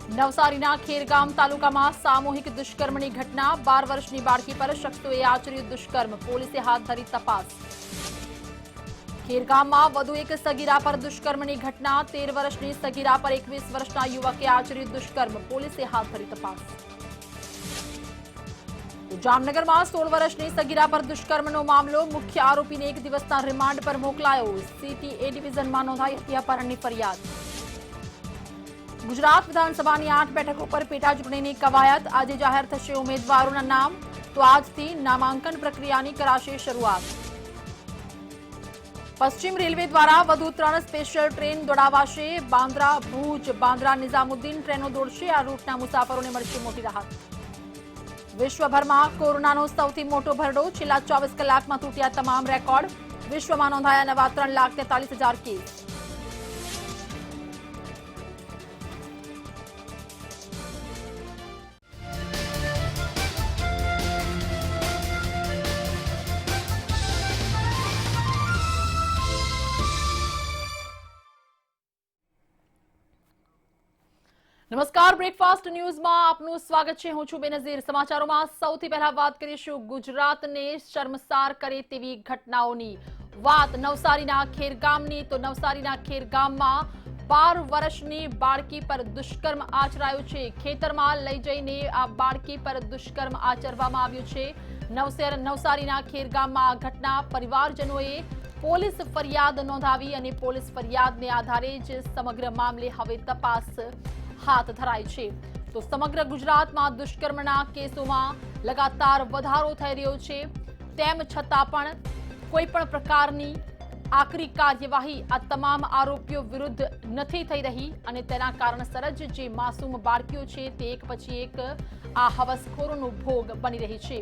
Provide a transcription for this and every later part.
નવસારીના ખેરગામ તાલુકામાં સામૂહિક દુષ્કર્મની ઘટના 12 વર્ષની બાળકી પર શખ્સોએ આચર્યું દુષ્કર્મ પોલીસે હાથ ધરી તપાસ ખેરગામમાં વધુ એક સગીરા પર દુષ્કર્મની ઘટના 13 વર્ષની સગીરા પર 21 વર્ષના યુવકે આચર્યું દુષ્કર્મ પોલીસે હાથ ધરી તપાસ જામનગરમાં 16 વર્ષની સગીરા પર દુષ્કર્મનો મામલો મુખ્ય આરોપીને 1 દિવસના રિમાન્ડ પર મોકલાયો સિટી એ ડિવિઝનમાં નોંધાઈ હતી અપહરણની ફરિયાદ ગુજરાત વિધાનસભાની 8 બેઠકો પર પેટા ચૂંટણીની કવાયત આજે જાહેર થશે ઉમેદવારોના નામ તો આજથી નામાંકન પ્રક્રિયાની કરાશે શરૂઆત પશ્ચિમ રેલવે દ્વારા વધુ 3 સ્પેશિયલ ટ્રેન દોડાવાશે બાંદ્રા ભુજ બાંદ્રા નિઝામુદ્દીન ટ્રેનો દોડશે આ રૂટના મુસાફરોને મળશે મોટી રાહત વિશ્વભરમાં કોરોનાનો સૌથી મોટો ભરડો છેલ્લા 24 કલાકમાં તૂટ્યા તમામ રેકોર્ડ વિશ્વમાં નોંધાયા નવા 3,43,000 કેસ નમસ્કાર બ્રેકફાસ્ટ ન્યૂઝમાં આપનું સ્વાગત છે હું છું બેનઝીર સમાચારોમાં સૌથી પહેલા વાત કરીશું ગુજરાતને શર્મસાર કરે તેવી ઘટનાઓની વાત નવસારીના ખેરગામની તો નવસારીના ખેરગામમાં 12 વર્ષની બાળકી પર દુષ્કર્મ આચરાયું છે ખેતરમાં લઈ જઈને આ બાળકી પર દુષ્કર્મ આચરવામાં આવ્યું છે નવસારીના ખેરગામમાં આ ઘટના પરિવારજનોએ પોલીસ ફરિયાદ નોંધાવી અને પોલીસ ફરિયાદને આધારે જ સમગ્ર મામલે હવે તપાસ હાથ ધરાઈ છે તો સમગ્ર ગુજરાતમાં દુષ્કર્મના કેસોમાં લગાતાર વધારો થઈ રહ્યો છે તેમ છતાં પણ કોઈ પણ પ્રકારની આકરી કાર્યવાહી આ તમામ આરોપીઓ વિરુદ્ધ નથી થઈ રહી અને તેના કારણસર જ જે માસૂમ બાળકીઓ છે તે એક પછી એક આ હવસખોરોનો ભોગ બની રહી છે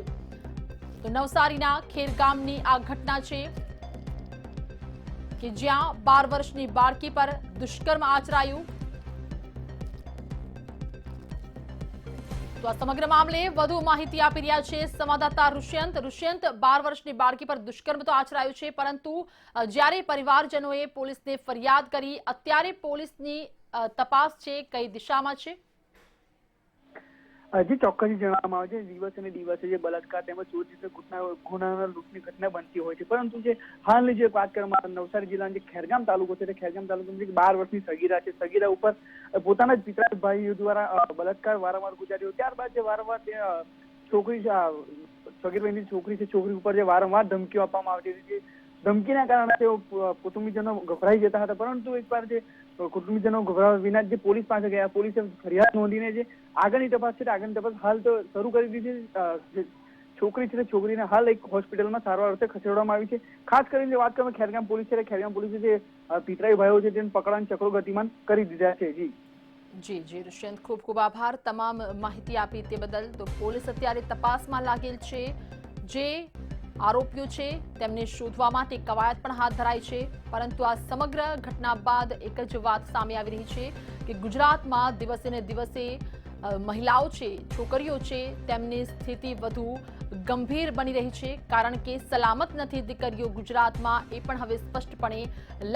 તો નવસારીના ખેરગામની આ ઘટના છે કે જ્યાં 12 વર્ષની બાળકી પર દુષ્કર્મ આચરાયું તો આ સમગ્ર મામલે વધુ માહિતી આપી રહ્યા છે સંવાદદાતા ઋષ્યંત 12 વર્ષની બાળકી પર દુષ્કર્મ તો આચરાયું છે પરંતુ જ્યારે પરિવારજનોએ પોલીસને ફરિયાદ કરી અત્યારે પોલીસની તપાસ છે કઈ દિશામાં છે હજી ચોક્કસ જણાવવામાં આવે છે દિવસે ને દિવસે જે બલાત્કાર તેમજ ચોરી ગુનાના લૂંટની ઘટના બનતી હોય છે પરંતુ જે હાલની જે વાત કરવામાં નવસારી જિલ્લાનો જે ખેરગામ તાલુકો છે તે ખેરગામ તાલુકામાં 12 વર્ષની સગીરા છે સગીરા ઉપર પોતાના જ પિતા ભાઈઓ દ્વારા બલાત્કાર વારંવાર ગુજાર્યો ત્યારબાદ જે વારંવાર છોકરી સગીરભાઈની છોકરી છે છોકરી ઉપર જે વારંવાર ધમકીઓ આપવામાં આવતી હતી ધમકીના કારણે તેઓ કુટુંબીજનો ગભરાઈ જતા હતા પરંતુ એકવાર જે કુટુંબીજનો ગભરાવા વિના જે પોલીસ પાસે ગયા પોલીસે ફરિયાદ નોંધીને જે આગળની તપાસ છે આગળની તપાસ હાલ તો શરૂ કરી દીધી છોકરી છે છોકરીને હાલ એક હોસ્પિટલમાં સારવાર અર્થે ખસેડવામાં આવી છે ખાસ કરીને વાત કરવામાં ખેરગામ પોલીસ છે ખેરગામ પોલીસે જે પિતરાઈ ભાઈઓ છે તેને પકડવાના ચક્રો ગતિમાન કરી દીધા છે જી ઋષ્યંત ખૂબ ખૂબ આભાર તમામ માહિતી આપી તે બદલ તો પોલીસ અત્યારે તપાસમાં લાગેલ છે જે આરોપીઓ છે તેમને શોધવા માટે કવાયત પણ હાથ ધરાઈ છે પરંતુ આ સમગ્ર ઘટના બાદ એક જ વાત સામે આવી રહી છે કે ગુજરાતમાં દિવસે ને દિવસે મહિલાઓ છે છોકરીઓ છે તેમની સ્થિતિ વધુ ગંભીર બની રહી છે કારણ કે સલામત નથી દીકરીઓ ગુજરાતમાં એ પણ હવે સ્પષ્ટપણે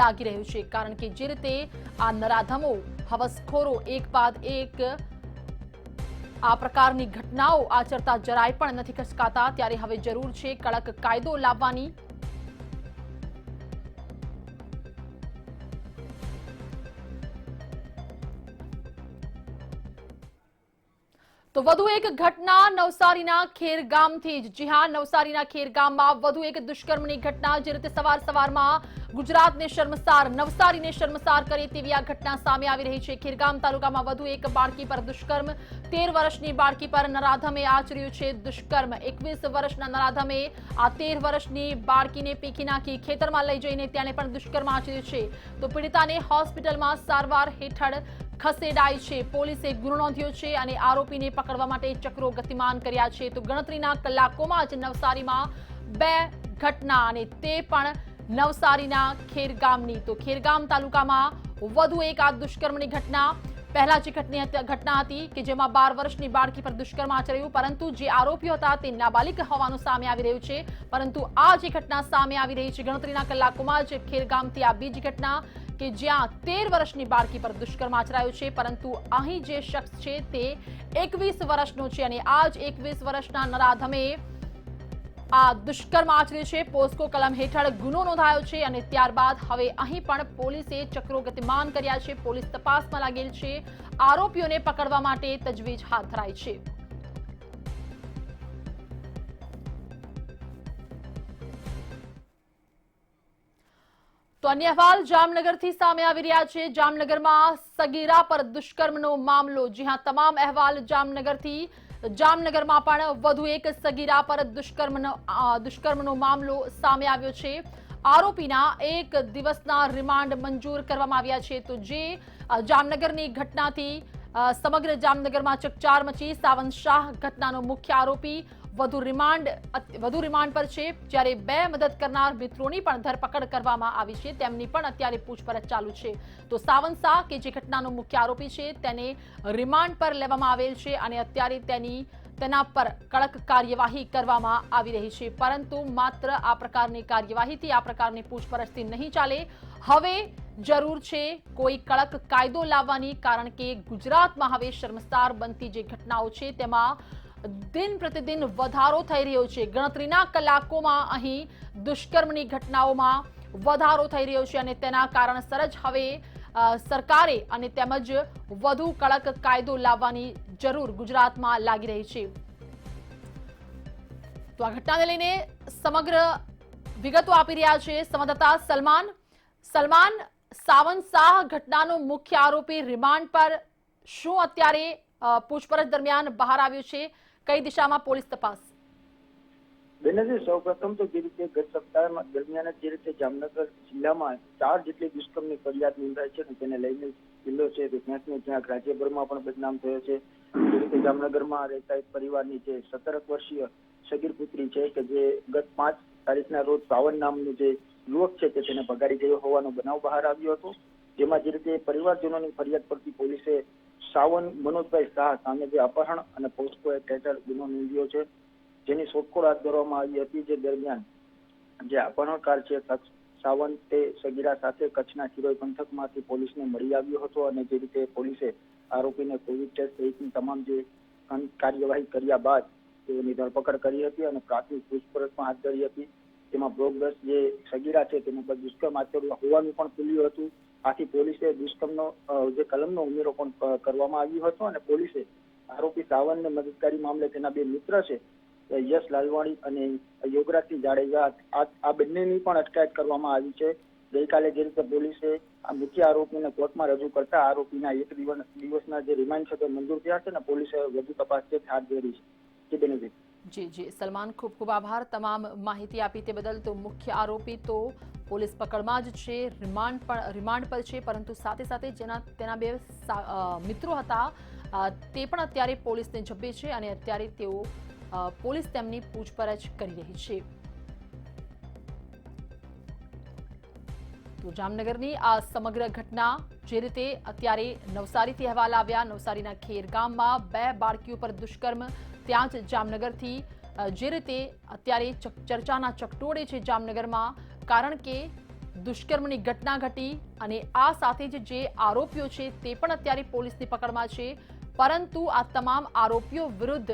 લાગી રહ્યું છે કારણ કે જે રીતે આ નરાધમો હવસખોરો એક બાદ એક આ પ્રકારની ઘટનાઓ આચરતા જરાય પણ નથી ખચકાતા ત્યારે હવે જરૂર છે કડક કાયદો લાવવાની તો વધુ એક ઘટના નવસારીના ખેરગામથી જ જી હા નવસારીના ખેરગામમાં વધુ એક દુષ્કર્મની ઘટના જે રીતે સવારમાં ગુજરાતને શર્મસાર નવસારીને શર્મસાર કરે તેવી આ ઘટના સામે આવી રહી છે ખેરગામ તાલુકામાં વધુ એક બાળકી પર દુષ્કર્મ 13 વર્ષની બાળકી પર નરાધમે આચર્યું છે દુષ્કર્મ 21 વર્ષના નરાધમે આ 13 વર્ષની બાળકીને પીખી નાખી ખેતરમાં લઈ જઈને તેને પણ દુષ્કર્મ આચર્યું છે તો પીડિતાને હોસ્પિટલમાં સારવાર હેઠળ ખસેડાઈ છે પોલીસે ગુનો નોંધ્યો છે અને આરોપીને પકડવા માટે ચક્રો ગતિમાન કર્યા છે તો ગણતરીના કલાકોમાં જ નવસારીમાં 2 ઘટના અને તે પણ નવસારીના ખેરગામની તો ખેરગામ તાલુકામાં વધુ એક આ દુષ્કર્મની ઘટના પહેલા જે ઘટના હતી કે જેમાં 12 વર્ષની બાળકી પર દુષ્કર્મ આચર્યું પરંતુ જે આરોપીઓ હતા તે નાબાલિગ હોવાનું સામે આવી રહ્યું છે પરંતુ આ જે ઘટના સામે આવી રહી છે ગણતરીના કલાકોમાં જ ખેરગામથી આ બીજી ઘટના કે જ્યાં 13 વર્ષની બાળકી પર દુષ્કર્મ આચરાયું છે, પરંતુ અહીં જે શખ્સ છે તે 21 વર્ષનો છે અને આ જ 21 વર્ષના નરાધમે આ દુષ્કર્મ આચર્યું છે। પોસ્કો કલમ હેઠળ ગુનો નોંધાયો છે અને ત્યારબાદ હવે અહીં પણ પોલીસે ચક્રો ગતિમાન કર્યા છે। પોલીસ તપાસમાં લાગેલ છે। આરોપીઓને પકડવા માટે તજવીજ હાથ ધરાઈ છે। તો અન્ય અહેવાલ જામનગરથી સામે આવી રહ્યા છે। જામનગરમાં સગીરા પર દુષ્કર્મનો મામલો। જી હા, તમામ અહેવાલ જામનગરથી। જામનગરમાં પણ વધુ એક સગીરા પર દુષ્કર્મનો મામલો સામે આવ્યો છે। આરોપીના 1 દિવસના રિમાન્ડ મંજૂર કરવામાં આવ્યા છે। તો જે જામનગરની ઘટનાથી સમગ્ર જામનગરમાં ચકચાર મચી। સાવંત શાહ ઘટનાનો મુખ્ય આરોપી વધુ રિમાન્ડ પર છે, જ્યારે 2 મદદ કરનાર મિત્રોની પણ ધરપકડ કરવામાં આવી છે। તેમની પણ અત્યારે પૂછપરછ ચાલુ છે। તો સાવંત શાહ કે જે ઘટનાનો મુખ્ય આરોપી છે તેને રિમાન્ડ પર લેવામાં આવેલ છે અને અત્યારે તેના પર કડક કાર્યવાહી કરવામાં આવી રહી છે। પરંતુ માત્ર આ પ્રકારની કાર્યવાહીથી, આ પ્રકારની પૂછપરછથી નહીં ચાલે। હવે જરૂર છે કોઈ કડક કાયદો લાવવાની, કારણ કે ગુજરાતમાં હવે શર્મસાર બનતી જે ઘટનાઓ છે તેમાં દિન પ્રતિદિન વધારો થઈ રહ્યો છે। ગણતરીના કલાકોમાં અહીં દુષ્કર્મની ઘટનાઓમાં વધારો થઈ રહ્યો છે અને તેના કારણસર જ હવે સરકારે અને તેમજ વધુ કડક કાયદો લાવવાની જરૂર ગુજરાતમાં લાગી રહી છે। તો આ ઘટનાને લઈને સમગ્ર વિગતો આપી રહ્યા છે સંવાદદાતા સલમાન। સલમાન, સાવંત શાહ ઘટનાનો મુખ્ય આરોપી રિમાન્ડ પર, શું અત્યારે પૂછપરછ દરમિયાન બહાર આવ્યું છે? કઈ દિશામાં પોલીસ તપાસ? બેનજી, સૌપ્રથમ તો જે રીતે ગત સપ્તાહ દરમિયાન જે રીતે જામનગર જિલ્લામાં 4 જેટલી દુષ્કર્મની ફરિયાદ નોંધાઈ છે તેને લઈને જિલ્લો છે તે ક્યાંક રાજ્યભરમાં પણ બદનામ થયો છે। જે રીતે જામનગરમાં રહેતા એક પરિવારની જે 17 વર્ષીય સગીર પુત્રી છે કે જે ગત 5 તારીખના રોજ સાવન નામનું જે યુવક છે તે તેને ભગાડી ગયો હોવાનો બનાવ બહાર આવ્યો હતો। જેમાં જે રીતે પરિવારજનોની ફરિયાદ પરથી પોલીસે સાવન મનોજભાઈ શાહ સામે જે અપહરણ અને પોસ્કો એક્ટ હેઠળ ગુનો નોંધ્યો છે, જેની શોધખોળ હાથ ધરવામાં આવી હતી। જે દરમિયાન જે અપહરણકાર છે સાવંત તે સગીરા સાથે કચ્છના ખીરોઈ પંથકમાંથી પોલીસને મળી આવ્યો હતો અને જે રીતે પોલીસે આરોપીને કોવિડ ટેસ્ટ સહિતની તમામ જે કાર્યવાહી કર્યા બાદ તેની ધરપકડ કરી હતી અને પ્રાથમિક પૂછપરછ પણ હાથ ધરી હતી। તેમાં ભોગ 10 જે સગીરા છે તેના પર દુષ્કર્મ આચર્યું હોવાનું પણ ખુલ્યું હતું। આથી પોલીસે દુષ્કર્મનો જે કલમનો ઉમેરો પણ કરવામાં આવ્યો હતો અને પોલીસે આરોપી સાવંતને મદદગારી મામલે તેના 2 મિત્ર છે યશ લાલવાણી અને યોગરાજસિંહ જાડેજા, આ બંનેની પણ અટકાયત કરવામાં આવી છે। ગઈકાલે જે રીતે પોલીસે આ મુખ્ય આરોપીને કોર્ટમાં રજૂ કરતા આરોપીના 1 દિવસના જે રિમાન્ડ છે તે મંજૂર થયા છે અને પોલીસે વધુ તપાસ હાથ ધરી છે। જી સલમાન, ખૂબ ખૂબ આભાર તમામ માહિતી આપી તે બદલ। તો મુખ્ય આરોપી તો પોલીસ પકડમાં જ છે, રિમાન્ડ પર છે, પરંતુ સાથે સાથે તેના 2 મિત્રો હતા તે પણ અત્યારે પોલીસને ઝડપે છે અને અત્યારે પોલીસ તેમની પૂછપરછ કરી રહી છે। તો જામનગરની આ સમગ્ર ઘટના, જે રીતે અત્યારે નવસારીથી અહેવાલ આવ્યા, નવસારીના ખેર ગામમાં 2 બાળકીઓ પર દુષ્કર્મ, ત્યાં જ જામનગરથી જે રીતે અત્યારે ચર્ચાના ચકટોળે છે જામનગરમાં, કારણ કે દુષ્કર્મની ઘટના ઘટી અને આ સાથે જ જે આરોપીઓ છે તે પણ અત્યારે પોલીસની પકડમાં છે। પરંતુ આ તમામ આરોપીઓ વિરુદ્ધ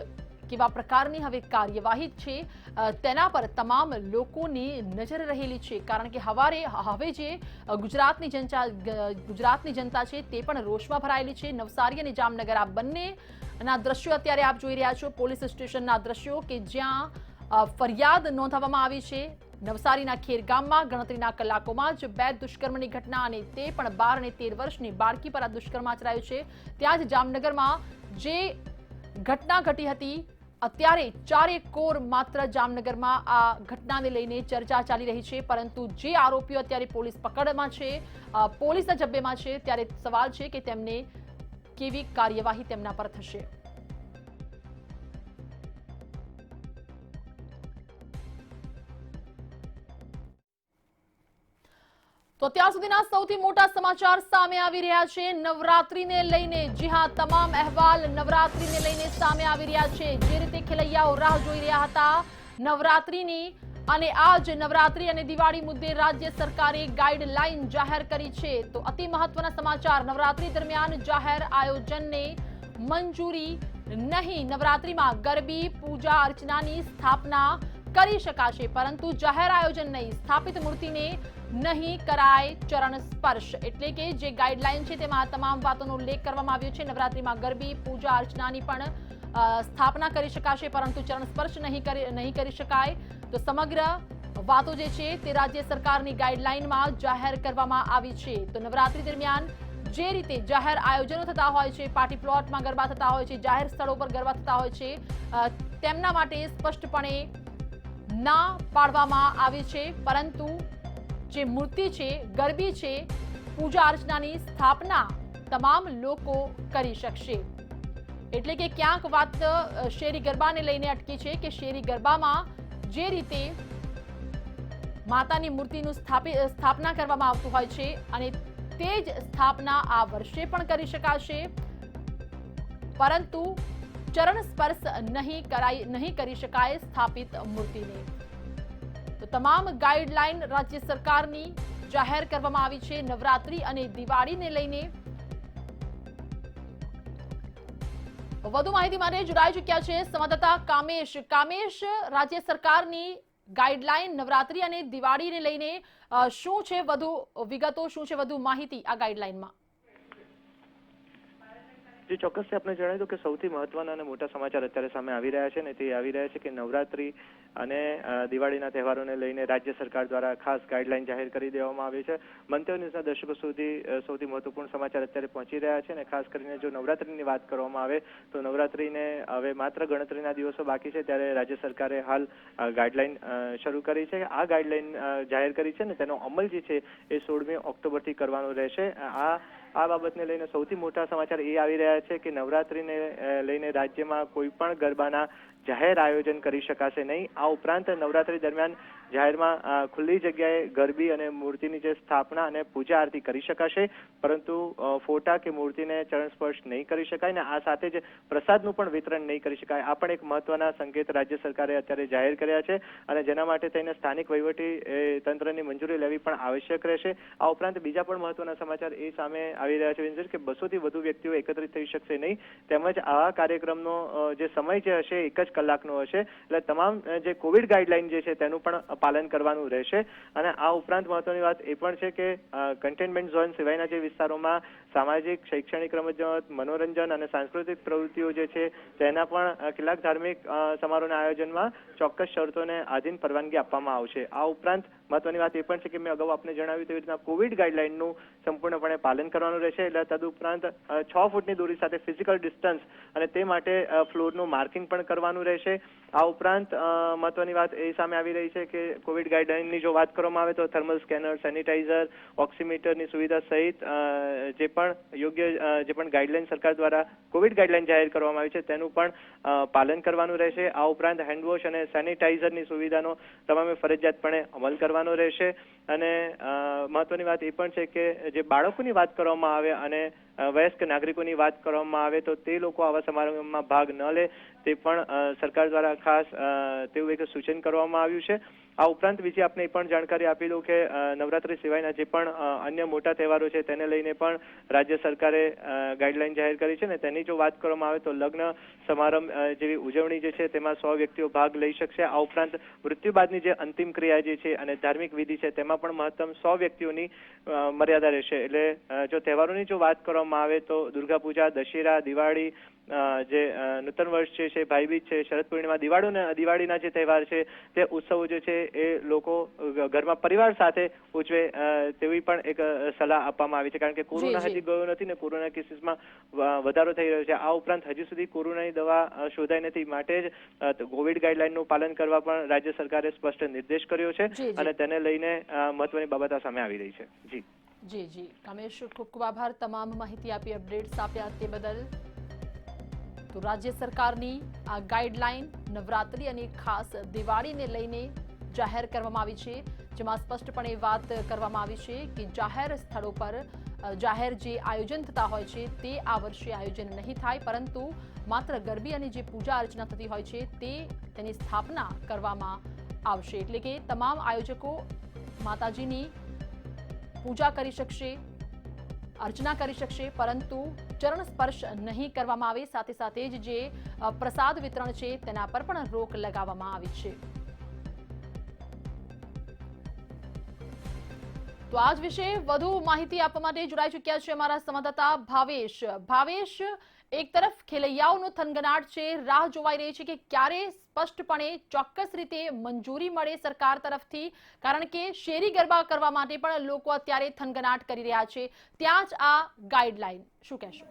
કેવા પ્રકારની હવે કાર્યવાહી છે તેના પર તમામ લોકોની નજર રહેલી છે, કારણ કે હવે જે ગુજરાતની જનતા છે તે પણ રોષમાં ભરાયેલી છે। નવસારી અને જામનગર આ બંનેના દ્રશ્યો અત્યારે આપ જોઈ રહ્યા છો, પોલીસ સ્ટેશનના દ્રશ્યો કે જ્યાં ફરિયાદ નોંધાવવામાં આવી છે। નવસારીના ખેર ગામમાં ગણતરીના કલાકોમાં જ 2 દુષ્કર્મની ઘટના અને તે પણ 12 અને 13 વર્ષની બાળકી પર આ દુષ્કર્મ આચરાયું છે। ત્યાં જ જામનગરમાં જે ઘટના ઘટી હતી, અત્યારે 4 કોર માત્ર જામનગરમાં આ ઘટનાને લઈને ચર્ચા ચાલી રહી છે, પરંતુ જે આરોપીઓ અત્યારે પોલીસ પકડમાં છે, પોલીસના જબ્બેમાં છે, ત્યારે સવાલ છે કે તેમને કેવી કાર્યવાહી તેમના પર થશે। તો ત્યાં સુધીના સૌથી મોટા સમાચાર સામે આવી રહ્યા છે નવરાત્રીને લઈને। જી હા, તમામ અહેવાલ નવરાત્રીને લઈને સામે આવી રહ્યા છે। જે રીતે ખેલૈયાઓ રાહ જોઈ રહ્યા હતા નવરાત્રીની, અને આજ નવરાત્રી અને દિવાળી મુદ્દે રાજ્ય સરકારે ગાઈડલાઈન જાહેર કરી છે। તો અતિ મહત્વના સમાચાર, નવરાત્રી દરમિયાન જાહેર આયોજનને મંજૂરી નહીં। નવરાત્રીમાં ગરબી પૂજા અર્ચનાની સ્થાપના કરી શકાશે, પરંતુ જાહેર આયોજન નહીં। સ્થાપિત મૂર્તિને નહીં કરાય ચરણ સ્પર્શ। એટલે કે જે ગાઈડલાઈન છે તેમાં તમામ વાતોનો ઉલ્લેખ કરવામાં આવ્યો છે। નવરાત્રીમાં ગરબી પૂજા અર્ચનાની પણ સ્થાપના કરી શકાશે, પરંતુ ચરણ સ્પર્શ નહીં કરી શકાય। તો સમગ્ર વાતો જે છે તે રાજ્ય સરકારની ગાઈડલાઈનમાં જાહેર કરવામાં આવી છે। તો નવરાત્રી દરમિયાન જે રીતે જાહેર આયોજનો થતા હોય છે, પાર્ટી પ્લોટમાં ગરબા થતા હોય છે, જાહેર સ્થળો પર ગરબા થતા હોય છે, તેમના માટે સ્પષ્ટપણે ના પાડવામાં આવી છે, પરંતુ જે મૂર્તિ છે, ગરબી છે, પૂજા અર્ચનાની સ્થાપના તમામ લોકો કરી શકશે। એટલે કે ક્યાંક વાત શેરી ગરબાને લઈને અટકી છે કે શેરી ગરબામાં જે રીતે માતાની મૂર્તિનું સ્થાપના કરવામાં આવતું હોય છે અને તે જ સ્થાપના આ વર્ષે પણ કરી શકાશે, પરંતુ ચરણ સ્પર્શ નહીં કરી શકાય સ્થાપિત મૂર્તિને। તો તમામ ગાઈડલાઈન રાજ્ય સરકારની જાહેર કરવામાં આવી છે નવરાત્રી અને દિવાળીને લઈને। વધુ માહિતી માટે જોડાઈ ચૂક્યા છે સંવાદદાતા કામેશ। રાજ્ય સરકારની ગાઈડલાઈન નવરાત્રી અને દિવાળીને લઈને શું છે વધુ વિગતો, શું છે વધુ માહિતી આ ગાઈડલાઈનમાં? જે ચોક્કસથી આપણે જણાવી દઉં કે સૌથી મહત્વના અને મોટા સમાચાર અત્યારે સામે આવી રહ્યા છે ને તે આવી રહ્યા છે કે નવરાત્રી અને દિવાળીના તહેવારોને લઈને રાજ્ય સરકાર દ્વારા ખાસ ગાઈડલાઈન જાહેર કરી દેવામાં આવી છે। મંતવ્ય ન્યૂઝના દર્શકો સુધી સૌથી મહત્વપૂર્ણ સમાચાર અત્યારે પહોંચી રહ્યા છે અને ખાસ કરીને જો નવરાત્રીની વાત કરવામાં આવે તો નવરાત્રીને હવે માત્ર ગણતરીના દિવસો બાકી છે, ત્યારે રાજ્ય સરકારે હાલ ગાઈડલાઈન શરૂ કરી છે। આ ગાઈડલાઈન જાહેર કરી છે ને તેનો અમલ જે છે એ 16મી ઓક્ટોબરથી કરવાનો રહેશે। આ બાબતને લઈને સૌથી મોટા સમાચાર એ આવી રહ્યા છે કે નવરાત્રીને લઈને રાજ્યમાં કોઈ પણ ગરબાના જાહેર આયોજન કરી શકાશે નહીં। આ ઉપરાંત નવરાત્રી દરમિયાન જાહેરમાં ખુલ્લી જગ્યાએ ગરબી અને મૂર્તિની જે સ્થાપના અને પૂજા આરતી કરી શકાશે, પરંતુ ફોટા કે મૂર્તિને ચરણ સ્પર્શ નહીં કરી શકાય ને આ સાથે જ પ્રસાદનું પણ વિતરણ નહીં કરી શકાય। આ પણ એક મહત્વના સંકેત રાજ્ય સરકારે અત્યારે જાહેર કર્યા છે અને જેના માટે થઈને સ્થાનિક વહીવટી તંત્રની મંજૂરી લેવી પણ આવશ્યક રહેશે। આ ઉપરાંત બીજા પણ મહત્વના સમાચાર એ સામે આવી રહ્યા છે વિંજર કે 200થી વધુ વ્યક્તિઓ એકત્રિત થઈ શકશે નહીં, તેમજ આ કાર્યક્રમનો જે સમય જે હશે 1 જ કલાકનો હશે। એટલે તમામ જે કોવિડ ગાઈડલાઈન જે છે તેનું પણ પાલન કરવાનું રહેશે। અને આ ઉપરાંત મહત્વની વાત એ પણ છે કે કન્ટેનમેન્ટ ઝોન સિવાયના જે વિસ્તારોમાં સામાજિક, શૈક્ષણિક, રમતગમત, મનોરંજન અને સાંસ્કૃતિક પ્રવૃત્તિઓ જે છે તેના પણ કેટલાક ધાર્મિક સમારોહના આયોજનમાં ચોક્કસ શરતોને આધીન પરવાનગી આપવામાં આવશે। આ ઉપરાંત મહત્વની વાત એ પણ છે કે મેં અગાઉ આપને જણાવ્યું તેવી રીતના કોવિડ ગાઈડલાઈનનું સંપૂર્ણપણે પાલન કરવાનું રહેશે। એટલે તદુપરાંત 6 ફૂટની દૂરી સાથે ફિઝિકલ ડિસ્ટન્સ અને તે માટે ફ્લોરનું માર્કિંગ પણ કરવાનું રહેશે। આ ઉપરાંત મહત્વની વાત એ સામે આવી રહી છે કે કોવિડ ગાઈડલાઈનની જો વાત કરવામાં આવે તો થર્મલ સ્કેનર, સેનિટાઈઝર, ઓક્સીમીટરની સુવિધા સહિત જે પણ યોગ્ય જે પણ ગાઈડલાઈન સરકાર દ્વારા કોવિડ ગાઈડલાઈન જાહેર કરવામાં આવી છે તેનું પણ પાલન કરવાનું રહેશે। આ ઉપરાંત હેન્ડવોશ અને સેનિટાઈઝરની સુવિધાનો તમામે ફરજિયાતપણે અમલ કરવાનો રહેશે। અને મહત્વની વાત એ પણ છે કે જે બાળકોની વાત કરવામાં આવે અને વયસ્ક નાગરિકોની વાત કરવામાં આવે તો તે લોકો આવા સમારંભમાં ભાગ ન લે તે પણ સરકાર દ્વારા ખાસ તેવું એક સૂચન કરવામાં આવ્યું છે। આ ઉપરાંત બીજી આપને એ પણ જાણકારી આપી દઉં કે નવરાત્રી સિવાયના જે પણ અન્ય મોટા તહેવારો છે તેને લઈને પણ રાજ્ય સરકારે ગાઈડલાઈન જાહેર કરી છે ને તેની જો વાત કરવામાં આવે તો લગ્ન સમારંભ જેવી ઉજવણી જે છે તેમાં 100 વ્યક્તિઓ ભાગ લઈ શકશે। આ ઉપરાંત મૃત્યુ બાદની જે અંતિમ ક્રિયા જે છે અને ધાર્મિક વિધિ છે તેમાં પણ મહત્તમ 100 વ્યક્તિઓની મર્યાદા રહેશે। એટલે જો તહેવારોની જો વાત કરવામાં આવે તો દુર્ગા પૂજા, દશેરા, દિવાળી, જે નૂતન વર્ષ છે, ભાઈબીજ છે, શરદ પૂર્ણિમા, દિવાળીના જે તહેવાર છે તે ઉત્સવો જે છે એ લોકો ઘરમાં પરિવાર સાથે ઉજવે તેવી પણ એક સલાહ આપવામાં આવી છે, કારણ કે કોરોના હજી ગયો નથી ને કોરોના કેસીસમાં વધારો થઈ રહ્યો છે। આ ઉપરાંત હજી સુધી કોરોનાની દવા શોધાઈ નથી, માટે જ કોવિડ ગાઈડલાઈનનું પાલન કરવા પણ રાજ્ય સરકારે સ્પષ્ટ નિર્દેશ કર્યો છે અને તેને લઈને મહત્વની બાબત સામે આવી રહી છે। જી કામેશ, ખૂબ ખૂબ આભાર તમામ માહિતી આપી, અપડેટ્સ આપ્યા તે બદલ। તો રાજ્ય સરકારની આ ગાઈડલાઈન નવરાત્રી અને ખાસ દિવાળીને લઈને જાહેર કરવામાં આવી છે, જેમાં સ્પષ્ટપણે વાત કરવામાં આવી છે કે જાહેર સ્થળો પર જાહેર જે આયોજન થતા હોય છે તે આ વર્ષે આયોજન નહીં થાય, પરંતુ માત્ર ગરબી અને જે પૂજા અર્ચના થતી હોય છે તેની સ્થાપના કરવામાં આવશે, એટલે કે તમામ આયોજકો માતાજીની પૂજા કરી શકશે, અર્ચના કરી શકશે, પરંતુ ચરણ સ્પર્શ નહીં કરવામાં આવે. સાથે સાથે જ જે પ્રસાદ વિતરણ છે તેના પર પણ રોક લગાવવામાં આવી છે. તો આજ વિશે વધુ માહિતી આપવા માટે જોડાઈ ચૂક્યા છે અમારા સંવાદદાતા ભાવેશ. ભાવેશ, એક તરફ ખેલૈયાઓનો થનગનાટ છે, રાહ જોવાઈ રહી છે કે ક્યારે સ્પષ્ટપણે ચોક્કસ રીતે મંજૂરી મળે સરકાર તરફથી, કારણ કે શેરી ગરબા કરવા માટે પણ લોકો અત્યારે થનગનાટ કરી રહ્યા છે. ત્યાં જ આ ગાઈડલાઈન, શું કહેશો?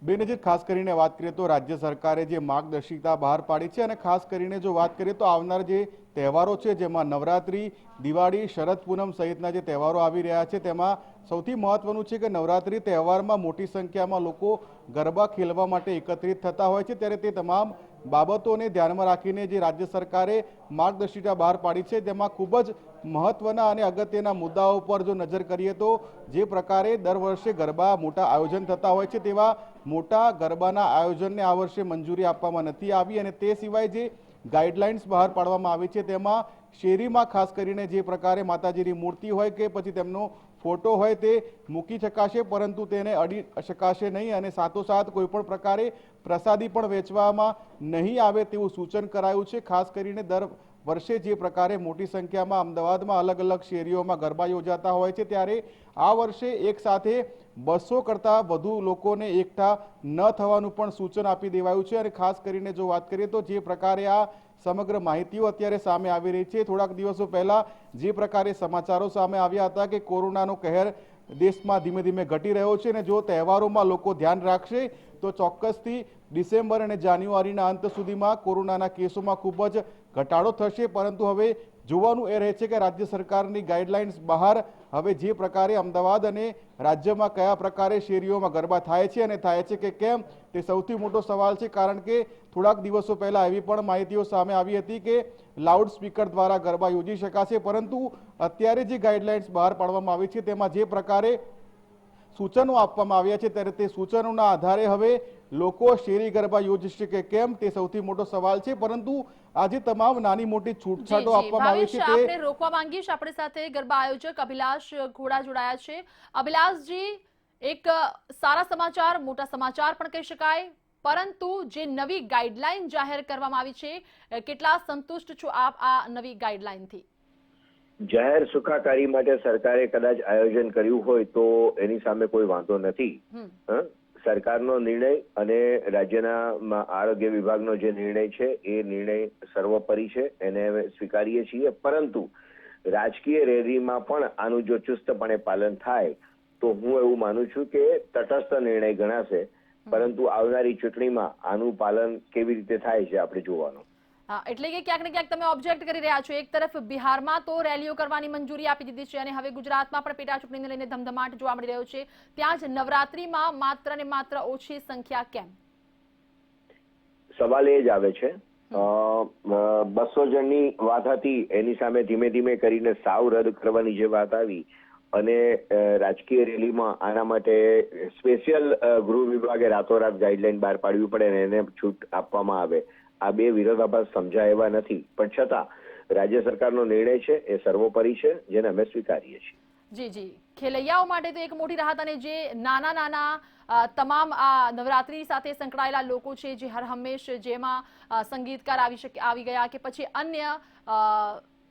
બેનજીર, ખાસ કરીને વાત કરીએ તો રાજ્ય સરકારે જે માર્ગદર્શિકા બહાર પાડી છે અને ખાસ કરીને જો વાત કરીએ તો આવનાર જે તહેવારો છે જેમાં નવરાત્રી, દિવાળી, શરદ પૂનમ સહિતના જે તહેવારો આવી રહ્યા છે તેમાં સૌથી મહત્વનું છે કે નવરાત્રી તહેવારમાં મોટી સંખ્યામાં લોકો ગરબા ખેલવા માટે એકત્રિત થતા હોય છે, ત્યારે તે તમામ બાબતોને ધ્યાનમાં રાખીને જે રાજ્ય સરકારે માર્ગદર્શિકા બહાર પાડી છે તેમાં ખૂબ જ મહત્વના અને અગત્યના મુદ્દાઓ પર જો નજર કરીએ તો જે પ્રકારે દર વર્ષે ગરબા મોટા આયોજન થતા હોય છે તેવા મોટા ગરબાના આયોજનને આ વર્ષે મંજૂરી આપવામાં નથી આવી, અને તે સિવાય જે ગાઈડલાઇન્સ બહાર પાડવામાં આવી છે તેમાં શેરીમાં ખાસ કરીને જે પ્રકારે માતાજીની મૂર્તિ હોય કે પછી તેમનો ફોટો હોય તે મૂકી શકાશે, પરંતુ તેને અડી શકાશે નહીં, અને સાથોસાથ કોઈ પણ પ્રકારે પ્રસાદી પણ વેચવામાં નહીં આવે તેવું સૂચન કરાયું છે. ખાસ કરીને દર વર્ષે જે પ્રકારે મોટી સંખ્યામાં અમદાવાદમાં અલગ અલગ શેરીઓમાં ગરબા યોજાતા હોય છે, ત્યારે આ વર્ષે એક સાથે 200 કરતાં વધુ લોકોને એકઠા ન થવાનું પણ સૂચન આપી દેવાયું છે. અને ખાસ કરીને જો વાત કરીએ તો જે પ્રકારે આ સમગ્ર માહિતીઓ અત્યારે સામે આવી રહી છે, થોડાક દિવસો પહેલા જે પ્રકારે સમાચારો સામે આવ્યા હતા કે કોરોનાનો કહેર દેશમાં ધીમે ધીમે ઘટી રહ્યો છે, અને જો તહેવારોમાં લોકો ધ્યાન રાખશે તો ચોક્કસથી ડિસેમ્બર અને જાન્યુઆરીના અંત સુધીમાં કોરોનાના કેસોમાં ખૂબ જ ઘટાડો થશે. પરંતુ હવે જોવાનું એ રહે છે કે રાજ્ય સરકારની ગાઈડલાઇન્સ બહાર હવે જે પ્રકારે અમદાવાદ અને રાજ્યમાં કયા પ્રકારે શેરીઓમાં ગરબા થાય છે અને થાય છે કે કેમ, તે સૌથી મોટો સવાલ છે. કારણ કે થોડાક દિવસો પહેલા એવી પણ માહિતીઓ સામે આવી હતી કે લાઉડ સ્પીકર દ્વારા ગરબા યોજી શકાશે, પરંતુ અત્યારે જે ગાઈડલાઇન્સ બહાર પાડવામાં આવી છે તેમાં જે પ્રકારે સૂચનો આપવામાં આવ્યા છે ત્યારે તે સૂચનોના આધારે હવે લોકો શેરી ગરબા યોજશે કે કેમ, તે સૌથી મોટો સવાલ છે. પરંતુ આજે તમામ નાની મોટી છૂટછાટો આપવામાં આવી છે તે આપણે રોકવા માંગીશ. આપણી સાથે ગરબા આયોજક અભિલાષ ઘોડા જોડાયા છે. અભિલાષજી, એક સારા સમાચાર, મોટા સમાચાર પણ કહી શકાય, પરંતુ જે નવી ગાઈડલાઈન જાહેર કરવામાં આવી છે, કેટલા સંતુષ્ટ છો આપ આ નવી ગાઈડલાઈનથી? જાહેર સુખાકારી માટે સરકારે કદાચ આયોજન કર્યું હોય તો એની સામે કોઈ વાંધો નથી. સરકારનો નિર્ણય અને રાજ્યના આરોગ્ય વિભાગનો જે નિર્ણય છે એ નિર્ણય સર્વોપરી છે, એને સ્વીકારીએ છીએ. પરંતુ રાજકીય રેલીમાં પણ આનું જો ચુસ્તપણે પાલન થાય તો હું એવું માનું છું કે તટસ્થ નિર્ણય ગણાશે, પરંતુ આવનારી ચૂંટણીમાં આનું પાલન કેવી રીતે થાય છે આપણે જોવાનું. એટલે કે ક્યાંક ને ક્યાંક તમે ઓબ્જેક્ટ કરી રહ્યા છો. એક તરફ બિહારમાં તો રેલીઓ કરવાની મંજૂરી આપી દીધી છે, અને હવે ગુજરાતમાં પણ પેટા ચૂંટણીને લઈને ધમધમાટ જોવા મળી રહ્યો છે. ત્યાં જ નવરાત્રીમાં માત્ર ને માત્ર ઓછી સંખ્યા કેમ? સવાલ એ જ આવે છે. 200 જણની વાત હતી, એની સામે ધીમે ધીમે કરીને સાવ રદ કરવાની જે વાત આવી, અને રાજકીય રેલીમાં આના માટે સ્પેશિયલ ગૃહ વિભાગે રાતોરાત ગાઈડલાઈન બહાર પાડવી પડે અને એને છૂટ આપવામાં આવે, આ બે વિરોધાભાસ સમજાય એવા નથી. પણ છતાં રાજ્ય સરકારનો નિર્ણય છે એ સર્વોપરી છે, જેને અમે સ્વીકારીએ છીએ. જી જી, ખેલૈયાઓ માટે તો એક મોટી રાહત, અને જે નાના નાના તમામ આ નવરાત્રી સાથે સંકળાયેલા લોકો છે, જે હર હંમેશ જેમાં સંગીતકાર આવી ગયા કે પછી અન્ય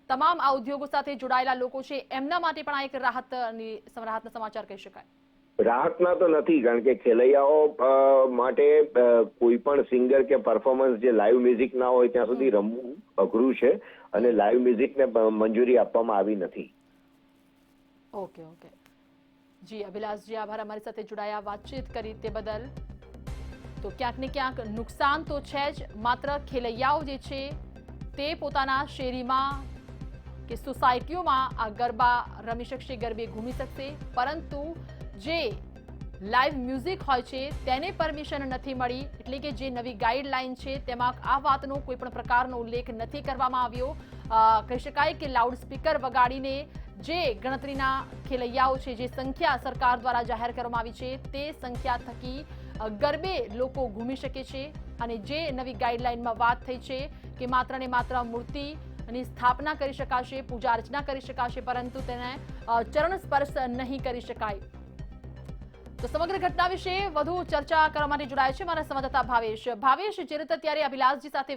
તમામ આ ઉદ્યોગો સાથે જોડાયેલા લોકો છે, એમના માટે પણ આ એક રાહતના સમાચાર કહી શકાય. રાહતના તો નથી, કારણ કે ખેલૈયાઓ માટે કોઈ પણ સિંગર કે પરફોર્મન્સ જે લાઈવ મ્યુઝિક ના હોય ત્યાં સુધી રમવું અઘરું છે, અને લાઈવ મ્યુઝિકને મંજૂરી આપવામાં આવી નથી. ઓકે ઓકે જી અભિલાષજી, આભાર અમારી સાથે જોડાયા, વાતચીત કરી તે બદલ. તો ક્યાંક ને ક્યાંક નુકસાન તો છે જ. માત્ર ખેલૈયાઓ જે છે તે પોતાના શેરીમાં કે સોસાયટીઓમાં આ ગરબા રમી શકશે, ગરબે ઘૂમી શકશે, પરંતુ જે લાઈવ મ્યુઝિક હોય છે તેને પરમિશન નથી મળી. એટલે કે જે નવી ગાઈડલાઈન છે તેમાં આ વાતનો કોઈ પણ પ્રકારનો ઉલ્લેખ નથી કરવામાં આવ્યો. કહી શકાય કે લાઉડ સ્પીકર વગાડીને જે ગણતરીના ખેલૈયાઓ છે, જે સંખ્યા સરકાર દ્વારા જાહેર કરવામાં આવી છે, તે સંખ્યા થકી ગરબે લોકો ઘૂમી શકે છે. અને જે નવી ગાઈડલાઈનમાં વાત થઈ છે કે માત્ર ને માત્ર મૂર્તિ ની સ્થાપના કરી શકાશે, પૂજા અર્ચના કરી શકાશે, પરંતુ તેને ચરણ સ્પર્શ નહીં કરી શકાય. તો સમગ્ર ઘટના વિશે વધુ ચર્ચા કરવા માટે જોડાય છે મારા સંવાદદાતા ભાવેશ. જે રીતે અત્યારે અભિલાષજી સાથે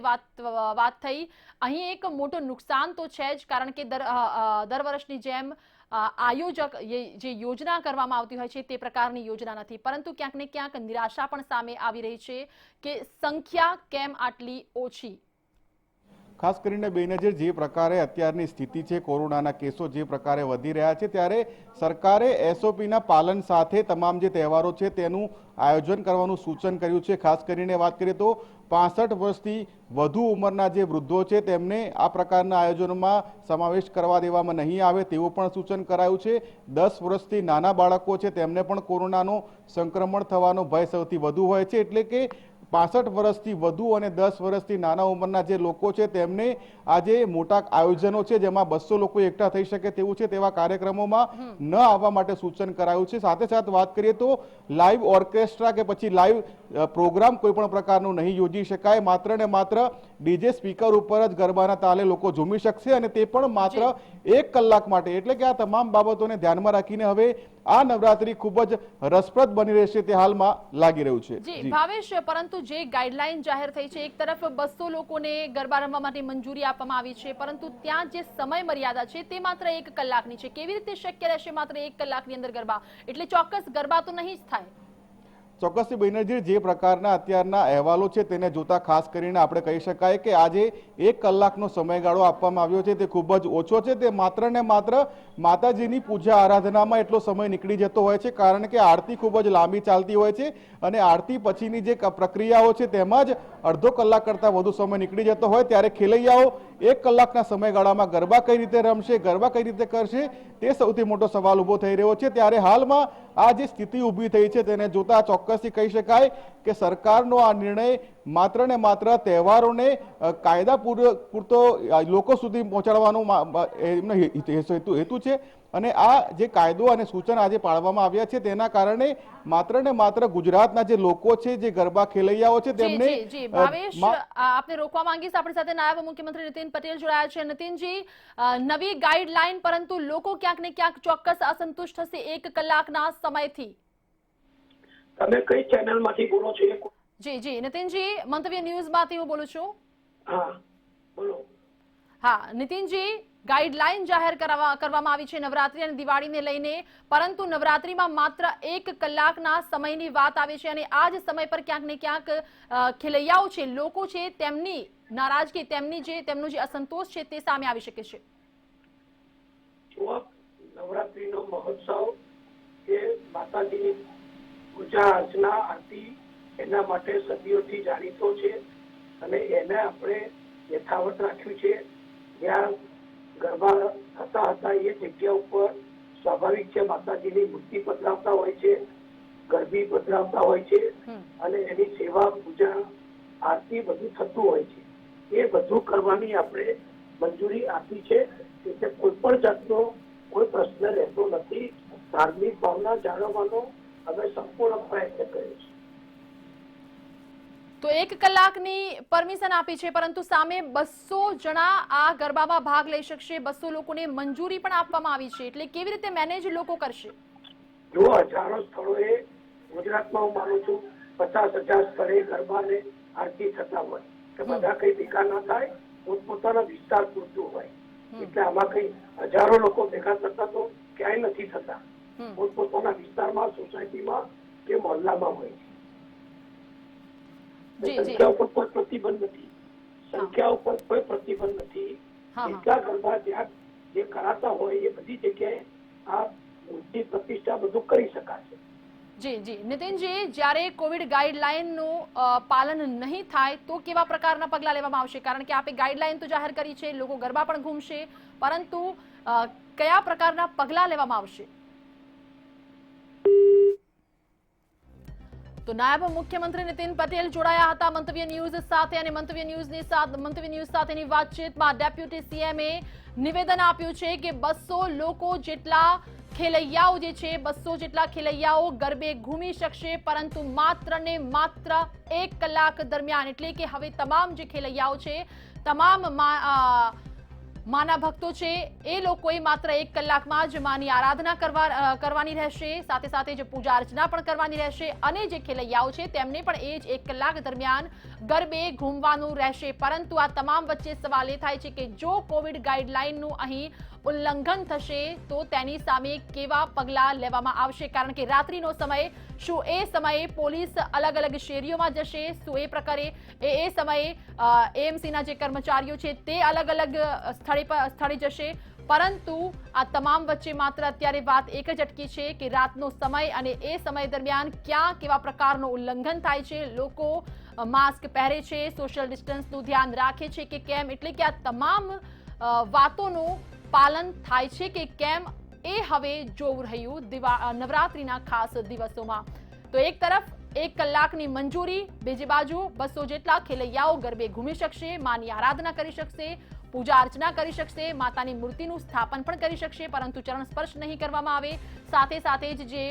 વાત થઈ, અહીં એક મોટું નુકસાન તો છે જ, કારણ કે દર વર્ષની જેમ આયોજક જે યોજના કરવામાં આવતી હોય છે તે પ્રકારની યોજના નથી, પરંતુ ક્યાંક ને ક્યાંક નિરાશા પણ સામે આવી રહી છે કે સંખ્યા કેમ આટલી ઓછી. ખાસ કરીને બેનજીર, જે પ્રકારે અત્યારની સ્થિતિ છે, કોરોનાના કેસો જે પ્રકારે વધી રહ્યા છે, ત્યારે સરકારે એસઓપીના પાલન સાથે તમામ જે તહેવારો છે તેનું આયોજન કરવાનું સૂચન કર્યું છે. ખાસ કરીને વાત કરીએ તો 65 વર્ષથી વધુ ઉંમરના જે વૃદ્ધો છે તેમને આ પ્રકારના આયોજનોમાં સમાવેશ કરવા દેવામાં નહીં આવે તેવું પણ સૂચન કરાયું છે. 10 વર્ષથી નાના બાળકો છે તેમને પણ કોરોનાનો સંક્રમણ થવાનો ભય સૌથી વધુ હોય છે, એટલે કે 65 વર્ષથી વધુ અને 10 વર્ષથી નાના ઉંમરના જે લોકો છે તેમને આજે મોટા આયોજનો છે જેમાં 200 લોકો એકઠા થઈ શકે તેવું છે તેવા કાર્યક્રમોમાં ન આવવા માટે સૂચન કરાયું છે. સાથે સાથે વાત કરીએ તો લાઈવ ઓર્કેસ્ટ્રા કે પછી લાઈવ પ્રોગ્રામ કોઈ પણ પ્રકારનું નહીં યોજી શકાય. માત્ર ને માત્ર ડીજે સ્પીકર ઉપર જ ગરબાના તાલે લોકો ઝૂમી શકશે, અને તે પણ માત્ર 1 કલાક માટે. એટલે કે આ તમામ બાબતોને ધ્યાનમાં રાખીને હવે આ નવરાત્રી ખૂબ જ રસપ્રદ બની રહેશે તે હાલમાં લાગી રહ્યું છે. જી ભાવેશ, પરંતુ જે ગાઈડલાઈન જાહેર થઈ છે, એક તરફ 200 લોકોને ગરબા રમવા માટે મંજૂરી આપવામાં આવી છે, પરંતુ ત્યાં જે સમય મર્યાદા છે તે માત્ર 1 કલાકની છે. કેવી રીતે શક્ય રહેશે માત્ર 1 કલાકની અંદર ગરબા? એટલે ચોક્કસ ગરબા તો નહીં જ થાય. ચોક્કસથી બેનરજી, જે પ્રકારના અત્યારના અહેવાલો છે તેને જોતા ખાસ કરીને આપણે કહી શકાય કે આજે 1 કલાકનો સમયગાળો આપવામાં આવ્યો છે તે ખૂબ જ ઓછો છે. તે માત્ર ને માત્ર માતાજીની પૂજા આરાધનામાં એટલો સમય નીકળી જતો હોય છે, કારણ કે આરતી ખૂબ જ લાંબી ચાલતી હોય છે અને આરતી પછીની જે પ્રક્રિયાઓ છે તેમાં જ અડધો કલાક કરતાં વધુ સમય નીકળી જતો હોય, ત્યારે ખેલૈયાઓ 1 કલાકના સમયગાળામાં ગરબા કઈ રીતે રમશે, ગરબા કઈ રીતે કરશે, તે સૌથી મોટો સવાલ ઊભો થઈ રહ્યો છે. ત્યારે હાલમાં આ જે સ્થિતિ ઊભી થઈ છે તેને જોતા ચોક્કસથી કહી શકાય કે સરકારનો આ નિર્ણય માત્ર ને માત્ર તહેવારોને કાયદા પૂરતો લોકો સુધી પહોંચાડવાનો એમનો હેતુ છે, અને આ જે કાયદો અને સૂચન આજે પાડવામાં આવ્યા છે તેના કારણે માત્ર ને માત્ર ગુજરાતના જે લોકો છે, જે ગરબા ખેલૈયાઓ છે તેમને. ભાવેશ, આપને રોકવા માંગીશ. આપણી સાથે નાયબ મુખ્યમંત્રી નીતિન પટેલ જોડાયા છે. નીતિનજી, નવી ગાઈડલાઈન, પરંતુ લોકો ક્યાંક ને ક્યાંક ચોક્કસ અસંતુષ્ટ થશે 1 કલાકના સમયથી. તમે કઈ ચેનલમાંથી બોલો છો? જી નીતિનજી, મંતવ્ય ન્યૂઝમાંથી હું બોલું છું. હા બોલો. હા નીતિનજી, ગાઈડલાઈન જાહેર કરવામાં આવી છે નવરાત્રી અને દિવાળીને લઈને, પરંતુ નવરાત્રીમાં માત્ર 1 કલાકના સમયની વાત આવે છે, અને આ જ સમય પર ક્યાંક ને ક્યાંક ખેલૈયાઓ છે, લોકો છે, તેમની નારાજગી, તેમનો જે અસંતોષ છે તે સામે આવી શકે છે. નવરાત્રીનો મહોત્સવ એ માતાજીની પૂજા અર્ચના આરતી એના માટે સદીઓથી જાણીતો છે, અને એને આપણે યથાવત રાખ્યું છે. જ્યાં ગરબા થતા હતા એ જગ્યા ઉપર સ્વાભાવિક છે માતાજીની મૂર્તિ પધરાવતા હોય છે, ગરબી પધરાવતા હોય છે, અને એની સેવા પૂજા આરતી બધું થતું હોય છે. એ બધું કરવાની આપણે મંજૂરી આપી છે, એટલે કોઈ પણ જાતનો કોઈ પ્રશ્ન રહેતો નથી. ધાર્મિક ભાવના જાળવવાનો અમે સંપૂર્ણ પ્રયત્ન કર્યો છે. તો 1 કલાકની પરમિશન આપી છે, પરંતુ સામે 200 જણા આ ગરબામાં ભાગ લઈ શકશે, 200 લોકોને મંજૂરી પણ આપવામાં આવી છે, એટલે કેવી રીતે મેનેજ લોકો કરશે? જો હજારો સ્થળોએ ગુજરાતમાં હું માનું છું 50,000 સ્થળે ગરબાને આરતી થતા હોય, કે બધા કઈ ભેગા ના થાય, પોતપોતાના વિસ્તાર પૂરતું હોય. એટલે આમાં કઈ હજારો લોકો ભેગા થતા તો ક્યાંય નથી થતા, પોતપોતાના વિસ્તારમાં, સોસાયટીમાં કે મહોલ્લામાં હોય છે. સંખ્યા ઉપર કોઈ પ્રતિબંધ નથી, સંખ્યા ઉપર કોઈ પ્રતિબંધ નથી. એટલા ગરબા જ્યાં જે કરાતા હોય એ બધી જગ્યાએ આ મૂર્તિ પ્રતિષ્ઠા બધું કરી શકાશે. જી નીતિનજી, જ્યારે કોવિડ ગાઈડલાઈનનું પાલન નહીં થાય તો કેવા પ્રકારના પગલાં લેવામાં આવશે? કારણ કે આપે ગાઈડલાઈન તો જાહેર કરી છે, લોકો ગરબા પણ ઘૂમશે, પરંતુ કયા પ્રકારના પગલાં લેવામાં આવશે? તો નાયબ મુખ્યમંત્રી નીતિન પટેલ જોડાયા હતા મંતવ્ય ન્યૂઝ સાથે, અને મંતવ્ય ન્યૂઝ સાથેની વાતચીતમાં ડેપ્યુટી સીએમએ નિવેદન આપ્યું છે કે 200 લોકો જેટલા ખેલૈયાઓ જે છે, 200 જેટલા ખેલૈયાઓ ગરબે ઘૂમી શકશે, પરંતુ માત્ર ને માત્ર 1 કલાક દરમિયાન. એટલે કે હવે તમામ જે ખેલૈયાઓ છે, તમામ માના ભક્તો છે એ લોકોએ માત્ર 1 કલાકમાં જ માની આરાધના કરવાની રહેશે, સાથે સાથે જ પૂજા અર્ચના પણ કરવાની રહેશે અને જે ખેલૈયાઓ છે તેમને પણ એ જ 1 કલાક દરમિયાન ગરબે ઘૂમવાનું રહેશે। પરંતુ આ તમામ વચ્ચે સવાલ એ થાય છે કે જો કોવિડ ગાઈડલાઈનનું અહીં ઉલ્લંઘન થશે તો તેની સામે કેવા પગલાં લેવામાં આવશે, કારણ કે રાત્રિનો સમય, શું એ સમયે પોલીસ અલગ અલગ શેરીઓમાં જશે, શું એ પ્રકારે એ સમયે એએમસીના જે કર્મચારીઓ છે તે અલગ અલગ સ્થળે જશે। પરંતુ આ તમામ વચ્ચે માત્ર અત્યારે વાત એક જ અટકી છે કે રાતનો સમય અને એ સમય દરમિયાન ક્યાં કેવા પ્રકારનું ઉલ્લંઘન થાય છે, લોકો માસ્ક પહેરે છે, સોશિયલ ડિસ્ટન્સનું ધ્યાન રાખે છે કે કેમ, એટલે કે આ તમામ વાતોનું પાલન થાય છે કે કેમ એ હવે જોવું રહ્યું નવરાત્રીના ખાસ દિવસોમાં। તો એક તરફ 1 કલાકની મંજૂરી, બીજી બાજુ 200 જેટલા ખેલૈયાઓ ગરબે ઘૂમી શકશે, માની આરાધના કરી શકશે, પૂજા અર્ચના કરી શકશે, માતાની મૂર્તિનું સ્થાપન પણ કરી શકશે, પરંતુ ચરણ સ્પર્શ નહીં કરવામાં આવે। સાથે સાથે જ જે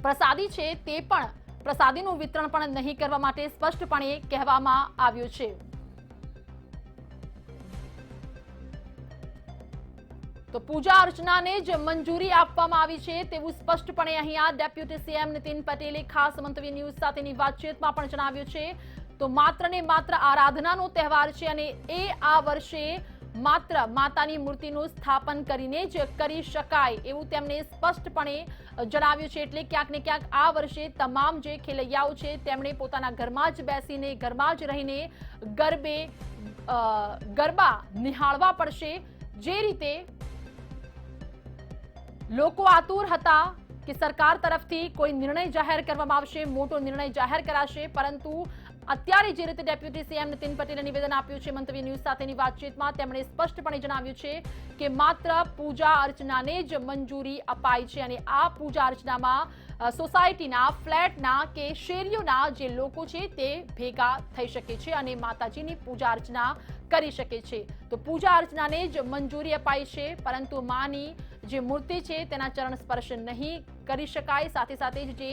પ્રસાદી છે તે પણ પ્રસાદીનું વિતરણ પણ નહીં કરવા માટે સ્પષ્ટપણે કહેવામાં આવ્યું છે। તો પૂજા અર્ચનાને જ મંજૂરી આપવામાં આવી છે તેવું સ્પષ્ટપણે અહીંયા ડેપ્યુટી સીએમ નીતિન પટેલે ખાસ મંતવ્ય ન્યૂઝ સાથેની વાતચીતમાં પણ જણાવ્યું છે। તો માત્ર ને માત્ર આરાધનાનો તહેવાર છે અને એ આ વર્ષે માત્ર માતાની મૂર્તિનું સ્થાપન કરીને જ કરી શકાય એવું તેમણે સ્પષ્ટપણે જણાવ્યું છે। એટલે ક્યાંક ને ક્યાંક આ વર્ષે તમામ જે ખેલૈયાઓ છે તેમણે પોતાના ઘરમાં જ બેસીને, ઘરમાં જ રહીને ગરબા નિહાળવા પડશે। જે રીતે લોકો આતુર હતા કે સરકાર તરફથી કોઈ નિર્ણય જાહેર કરવામાં આવશે, મોટો નિર્ણય જાહેર કરાશે, પરંતુ અત્યારે જે રીતે ડેપ્યુટી સીએમ નીતિન પટેલે નિવેદન આપ્યું છે મંતવ્ય ન્યૂઝ સાથેની વાતચીતમાં, તેમણે સ્પષ્ટપણે જણાવ્યું છે કે માત્ર પૂજા અર્ચનાને જ મંજૂરી અપાઈ છે અને આ પૂજા અર્ચનામાં સોસાયટીના, ફ્લેટના કે શેરીઓના જે લોકો છે તે ભેગા થઈ શકે છે અને માતાજીની પૂજા અર્ચના કરી શકે છે। તો પૂજા અર્ચનાને જ મંજૂરી અપાઈ છે, પરંતુ માની જે મૂર્તિ છે તેના ચરણ સ્પર્શ નહીં કરી શકાય। સાથે સાથે જ જે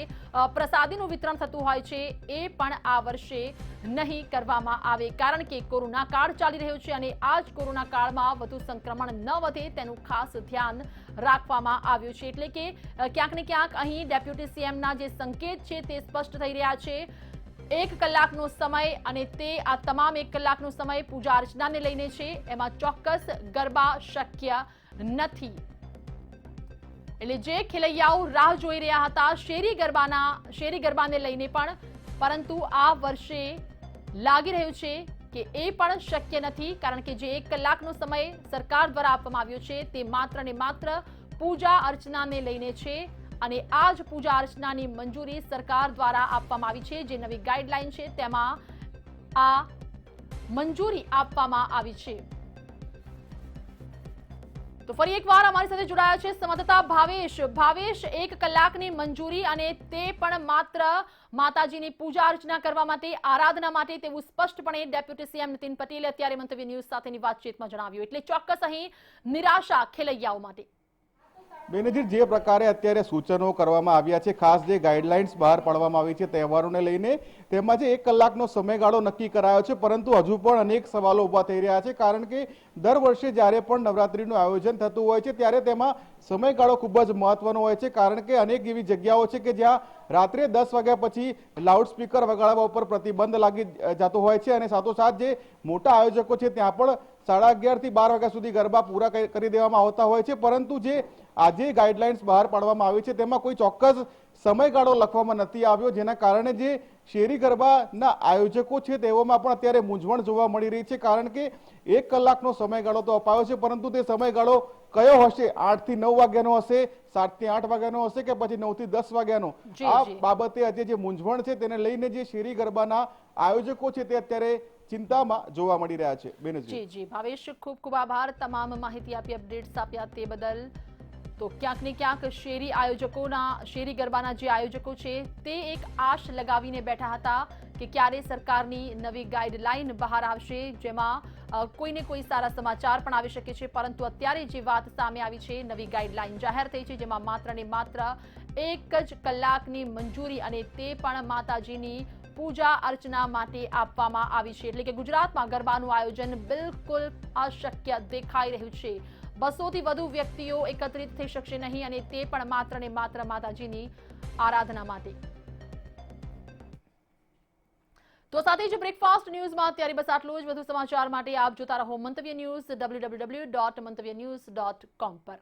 પ્રસાદીનું વિતરણ થતું હોય છે એ પણ આ વર્ષે નહીં કરવામાં આવે, કારણ કે કોરોના કાળ ચાલી રહ્યો છે અને આ જ કોરોના કાળમાં વધુ સંક્રમણ ન વધે તેનું ખાસ ધ્યાન રાખવામાં આવ્યું છે। એટલે કે ક્યાંક ને ક્યાંક અહીં ડેપ્યુટી સીએમના જે સંકેત છે તે સ્પષ્ટ થઈ રહ્યા છે। 1 કલાકનો સમય અને તે આ તમામ 1 કલાકનો સમય પૂજા અર્ચનાને લઈને છે, એમાં ચોક્કસ ગરબા શક્ય નથી। એટલે જે ખેલૈયાઓ રાહ જોઈ રહ્યા હતા શેરી ગરબાને લઈને પણ, પરંતુ આ વર્ષે લાગી રહ્યું છે કે એ પણ શક્ય નથી, કારણ કે જે 1 કલાકનો સમય સરકાર દ્વારા આપવામાં આવ્યો છે તે માત્ર ને માત્ર પૂજા અર્ચનાને લઈને છે અને આ જ પૂજા અર્ચનાની મંજૂરી સરકાર દ્વારા આપવામાં આવી છે। જે નવી ગાઈડલાઈન છે તેમાં આ મંજૂરી આપવામાં આવી છે। તો ફરી એકવાર અમારી સાથે જોડાયા છે સંવાદદાતા ભાવેશ। 1 કલાકની મંજૂરી અને તે પણ માત્ર માતાજીની પૂજા અર્ચના કરવા માટે, આરાધના માટે, તેવું સ્પષ્ટપણે ડેપ્યુટી સીએમ નીતિન પટેલે અત્યારે મંતવ્ય ન્યૂઝ સાથેની વાતચીતમાં જણાવ્યું। એટલે ચોક્કસ અહીં નિરાશા ખેલૈયાઓ માટે। બેનજીર, જે પ્રકારે અત્યારે સૂચનો કરવામાં આવ્યા છે, ખાસ જે ગાઈડલાઇન્સ બહાર પાડવામાં આવી છે તહેવારોને લઈને, તેમાં જે 1 કલાકનો સમયગાળો નક્કી કરાયો છે, પરંતુ હજુ પણ અનેક સવાલો ઊભા થઈ રહ્યા છે, કારણ કે દર વર્ષે જ્યારે પણ નવરાત્રીનું આયોજન થતું હોય છે ત્યારે તેમાં સમયગાળો ખૂબ જ મહત્વનો હોય છે, કારણ કે અનેક એવી જગ્યાઓ છે કે જ્યાં રાત્રે 10 વાગ્યા પછી લાઉડસ્પીકર વગાડવા ઉપર પ્રતિબંધ લાગી જતો હોય છે અને સાથોસાથ જે મોટા આયોજકો છે ત્યાં પણ 11:30 થી 12 વાગ્યા સુધી ગરબા પૂરા કરી દેવામાં આવતા હોય છે। પરંતુ જે આજે ગાઈડલાઇન્સ બહાર પાડવામાં આવી છે તેમાં કોઈ ચોક્કસ સમયગાળો લખવામાં નથી આવ્યો, જેના કારણે જે શેરી ગરબાના આયોજકો છે તેઓમાં પણ અત્યારે મૂંઝવણ જોવા મળી રહી છે, કારણ કે 1 કલાકનો સમયગાળો તો અપાયો છે, પરંતુ તે સમયગાળો કયો હશે? 8 થી 9 વાગ્યાનો હશે, 7 થી 8 વાગ્યાનો હશે કે પછી 9 થી 10 વાગ્યાનો? આ બાબતે આજે જે મૂંઝવણ છે તેને લઈને જે શેરી ગરબાના આયોજકો છે તે અત્યારે ચિંતામાં જોવા મળી રહ્યા છે। જી ભાવેશ, ખૂબ ખૂબ આભાર તમામ માહિતી આપી, અપડેટ્સ આપ્યા તે બદલ। તો ક્યાંક ને ક્યાંક શેરી ગરબાના જે આયોજકો છે તે એક આશ લગાવીને બેઠા હતા કે ક્યારે સરકારની નવી ગાઈડલાઈન બહાર આવશે, જેમાં કોઈને કોઈ સારા સમાચાર પણ આવી શકે છે, પરંતુ અત્યારે જે વાત સામે આવી છે, નવી ગાઈડલાઈન જાહેર થઈ છે, જેમાં માત્ર ને માત્ર 1 જ કલાકની મંજૂરી અને તે પણ માતાજીની પૂજા અર્ચના માટે આપવામાં આવી છે, એટલે કે ગુજરાતમાં ગરબાનું આયોજન બિલકુલ અશક્ય દેખાઈ રહ્યું છે। 200 થી વધુ વ્યક્તિઓ એકત્રિત થઈ શકશે નહીં, અને તે પણ માત્ર ને માત્ર માતાજીની આરાધના માટે। તો સાથે જ બ્રેકફાસ્ટ ન્યૂઝમાં અત્યારે બસ આટલું જ। વધુ સમાચાર માટે આપ જોતા રહો મંતવ્ય ન્યૂઝ www.mantavynews.com પર।